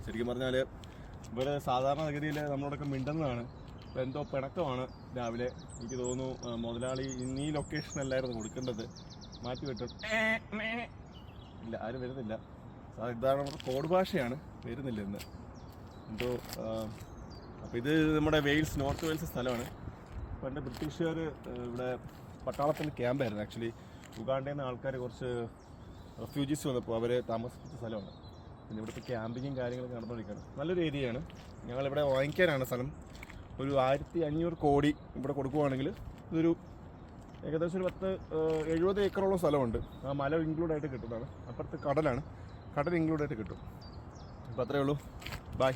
ശരിക്കും പറഞ്ഞാൽ ഇവിടെ സാധാരണഗതിയിൽ നമ്മളോടൊക്കെ മിണ്ടുന്നതാണ്. ഇപ്പോൾ എന്തോ പിണക്കമാണ് രാവിലെ. എനിക്ക് തോന്നുന്നു മുതലാളി ഇന്ന് ഈ ലൊക്കേഷനല്ലായിരുന്നു കൊടുക്കേണ്ടത്, മാറ്റി വിട്ടു. ഇല്ല, ആരും വരുന്നില്ല. ഇതാണ് നമ്മുടെ കോഡ് ഭാഷയാണ്, വരുന്നില്ല ഇന്ന് എന്തോ. അപ്പോൾ ഇത് നമ്മുടെ വെയിൽസ്, നോർത്ത് വെയിൽസ് സ്ഥലമാണ്. പണ്ട് ബ്രിട്ടീഷുകാർ ഇവിടെ പട്ടാളത്തിൻ്റെ ക്യാമ്പായിരുന്നു. ആക്ച്വലി ഉഗാണ്ടയിൽ നിന്ന് ആൾക്കാർ കുറച്ച് റെഫ്യൂജീസ് വന്നപ്പോൾ അവർ താമസിപ്പിച്ച സ്ഥലമാണ്. പിന്നെ ഇവിടുത്തെ ക്യാമ്പിങ്ങും കാര്യങ്ങളൊക്കെ നടന്നുകൊണ്ടിരിക്കുകയാണ്. നല്ലൊരു ഏരിയയാണ്. ഞങ്ങളിവിടെ വാങ്ങിക്കാനാണ് സ്ഥലം. ഒരു 1500 കോടി ഇവിടെ കൊടുക്കുവാണെങ്കിൽ ഇതൊരു ഏകദേശം ഒരു 70 ഏക്കറോളം സ്ഥലമുണ്ട്. ആ മല ഇൻക്ലൂഡായിട്ട് കിട്ടുന്നതാണ്. അപ്പുറത്ത് കടലാണ്, കടൽ ഇൻക്ലൂഡായിട്ട് കിട്ടും. അപ്പോൾ അത്രയേ ഉള്ളൂ. ബൈ.